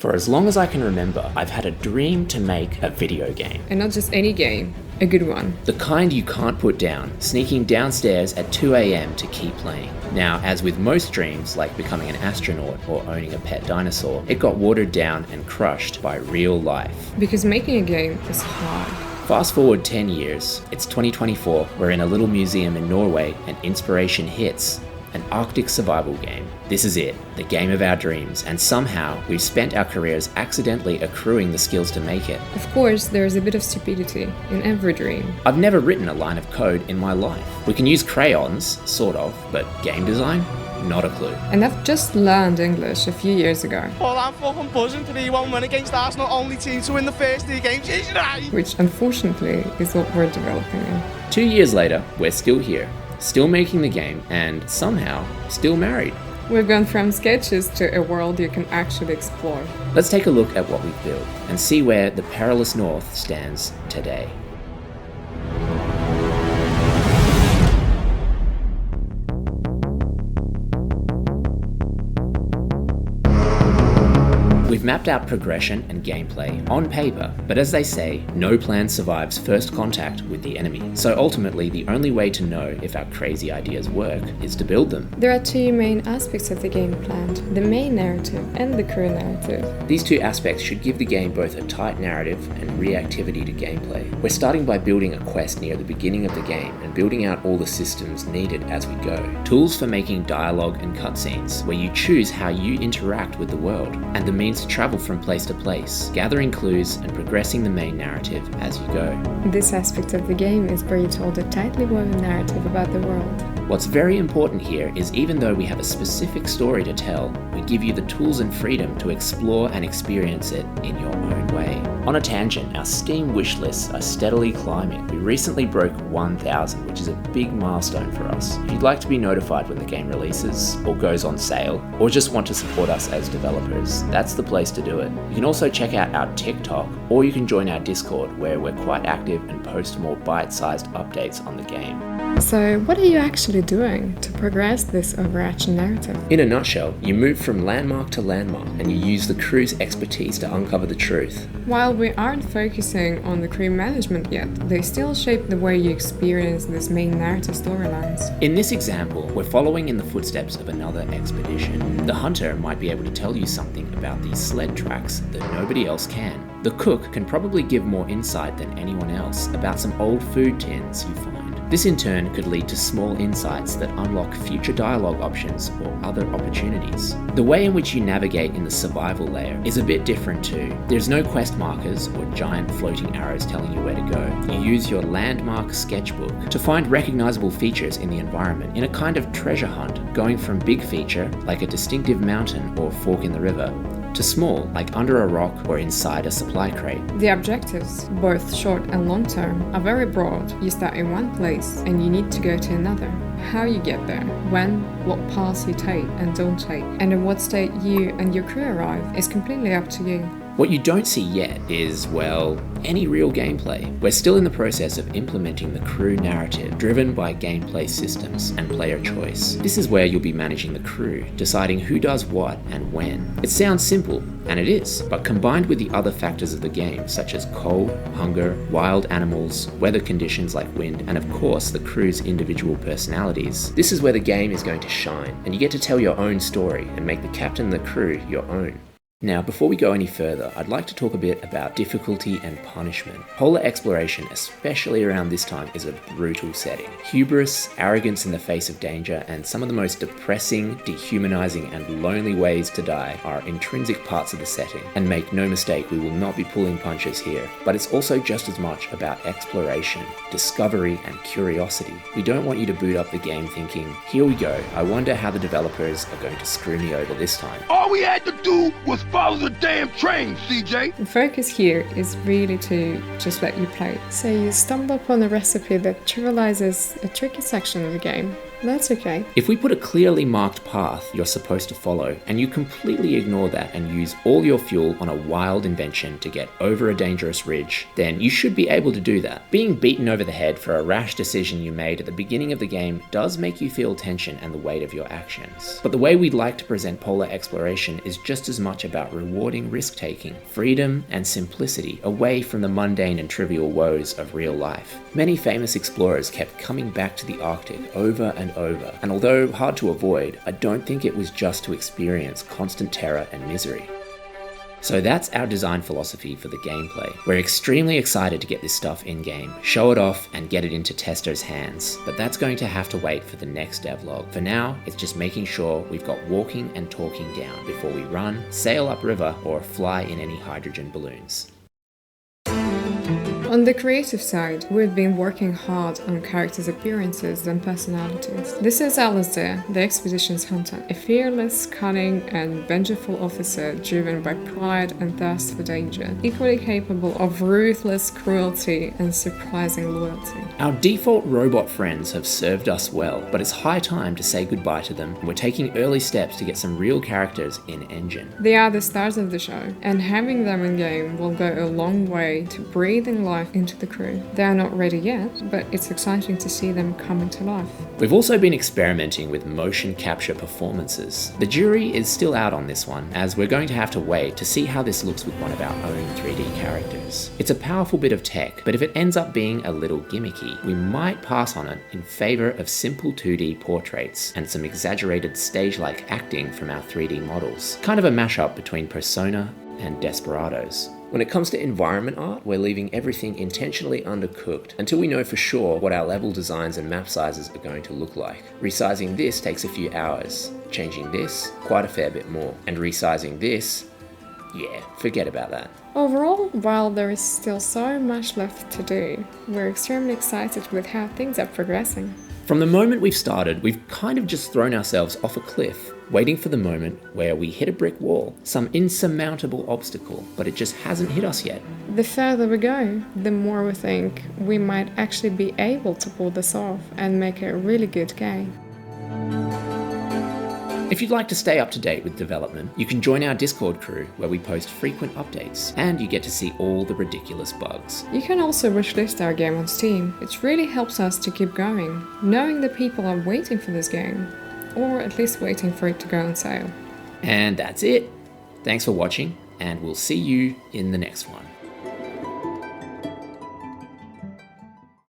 For as long as I can remember, I've had a dream to make a video game. And not just any game, a good one. The kind you can't put down, sneaking downstairs at 2 a.m. to keep playing. Now, as with most dreams, like becoming an astronaut or owning a pet dinosaur, it got watered down and crushed by real life. Because making a game is hard. Fast forward 10 years, it's 2024, we're in a little museum in Norway and inspiration hits. An Arctic survival game. This is it, the game of our dreams, and somehow we've spent our careers accidentally accruing the skills to make it. Of course, there is a bit of stupidity in every dream. I've never written a line of code in my life. We can use crayons, sort of, but game design? Not a clue. And I've just learned English a few years ago. Well, I'm fucking buzzing to be 1-1 against Arsenal, only team to win the first 3 games, which unfortunately is what we're developing in. 2 years later, we're still here. Still making the game, and somehow still married. We've gone from sketches to a world you can actually explore. Let's take a look at what we've built and see where the Perilous North stands today. We've mapped out progression and gameplay on paper, but as they say, no plan survives first contact with the enemy. So ultimately, the only way to know if our crazy ideas work is to build them. There are 2 main aspects of the game planned, the main narrative and the crew narrative. These 2 aspects should give the game both a tight narrative and reactivity to gameplay. We're starting by building a quest near the beginning of the game and building out all the systems needed as we go. Tools for making dialogue and cutscenes, where you choose how you interact with the world, and the means to travel from place to place, gathering clues and progressing the main narrative as you go. This aspect of the game is where you told a tightly woven narrative about the world. What's very important here is even though we have a specific story to tell, we give you the tools and freedom to explore and experience it in your own way. On a tangent, our Steam wishlists are steadily climbing. We recently broke 1,000, which is a big milestone for us. If you'd like to be notified when the game releases, or goes on sale, or just want to support us as developers, that's the place to do it. You can also check out our TikTok, or you can join our Discord, where we're quite active and post more bite-sized updates on the game. So, what are you actually doing to progress this overarching narrative? In a nutshell, you move from landmark to landmark, and you use the crew's expertise to uncover the truth. While we aren't focusing on the crew management yet, they still shape the way you experience this main narrative storylines. In this example, we're following in the footsteps of another expedition. The hunter might be able to tell you something about these sled tracks that nobody else can. The cook can probably give more insight than anyone else about some old food tins you find. This in turn could lead to small insights that unlock future dialogue options or other opportunities. The way in which you navigate in the survival layer is a bit different too. There's no quest markers or giant floating arrows telling you where to go. You use your landmark sketchbook to find recognizable features in the environment in a kind of treasure hunt, going from big feature, like a distinctive mountain or fork in the river, to small, like under a rock or inside a supply crate. The objectives, both short and long term, are very broad. You start in one place and you need to go to another. How you get there, when, what paths you take and don't take, and in what state you and your crew arrive is completely up to you. What you don't see yet is, well, any real gameplay. We're still in the process of implementing the crew narrative, driven by gameplay systems and player choice. This is where you'll be managing the crew, deciding who does what and when. It sounds simple, and it is, but combined with the other factors of the game, such as cold, hunger, wild animals, weather conditions like wind, and of course the crew's individual personalities, this is where the game is going to shine, and you get to tell your own story and make the captain and the crew your own. Now, before we go any further, I'd like to talk a bit about difficulty and punishment. Polar exploration, especially around this time, is a brutal setting. Hubris, arrogance in the face of danger, and some of the most depressing, dehumanizing, and lonely ways to die are intrinsic parts of the setting. And make no mistake, we will not be pulling punches here, but it's also just as much about exploration, discovery, and curiosity. We don't want you to boot up the game thinking, here we go, I wonder how the developers are going to screw me over this time. All we had to do was follow the damn train, CJ. The focus here is really to just let you play. So you stumble upon a recipe that trivializes a tricky section of the game. That's okay. If we put a clearly marked path you're supposed to follow, and you completely ignore that and use all your fuel on a wild invention to get over a dangerous ridge, then you should be able to do that. Being beaten over the head for a rash decision you made at the beginning of the game does make you feel tension and the weight of your actions. But the way we'd like to present polar exploration is just as much about rewarding risk-taking, freedom, and simplicity away from the mundane and trivial woes of real life. Many famous explorers kept coming back to the Arctic over and over, and although hard to avoid, I don't think it was just to experience constant terror and misery. So that's our design philosophy for the gameplay. We're extremely excited to get this stuff in-game, show it off, and get it into testers' hands. But that's going to have to wait for the next devlog. For now, it's just making sure we've got walking and talking down before we run, sail upriver, or fly in any hydrogen balloons. On the creative side, we've been working hard on characters' appearances and personalities. This is Alistair, the expedition's hunter, a fearless, cunning, and vengeful officer driven by pride and thirst for danger, equally capable of ruthless cruelty and surprising loyalty. Our default robot friends have served us well, but it's high time to say goodbye to them, and we're taking early steps to get some real characters in-engine. They are the stars of the show, and having them in-game will go a long way to breathing life into the crew. They are not ready yet, but it's exciting to see them coming to life. We've also been experimenting with motion capture performances. The jury is still out on this one, as we're going to have to wait to see how this looks with one of our own 3D characters. It's a powerful bit of tech, but if it ends up being a little gimmicky, we might pass on it in favour of simple 2D portraits and some exaggerated stage-like acting from our 3D models. Kind of a mashup between Persona and Desperados. When it comes to environment art, we're leaving everything intentionally undercooked until we know for sure what our level designs and map sizes are going to look like. Resizing this takes a few hours, changing this quite a fair bit more, and resizing this, yeah, forget about that. Overall, while there is still so much left to do, we're extremely excited with how things are progressing. From the moment we've started, we've kind of just thrown ourselves off a cliff, waiting for the moment where we hit a brick wall, some insurmountable obstacle, but it just hasn't hit us yet. The further we go, the more we think we might actually be able to pull this off and make a really good game. If you'd like to stay up to date with development, you can join our Discord crew where we post frequent updates and you get to see all the ridiculous bugs. You can also wishlist our game on Steam. It really helps us to keep going, knowing that people are waiting for this game, or at least waiting for it to go on sale. And that's it. Thanks for watching, and we'll see you in the next one.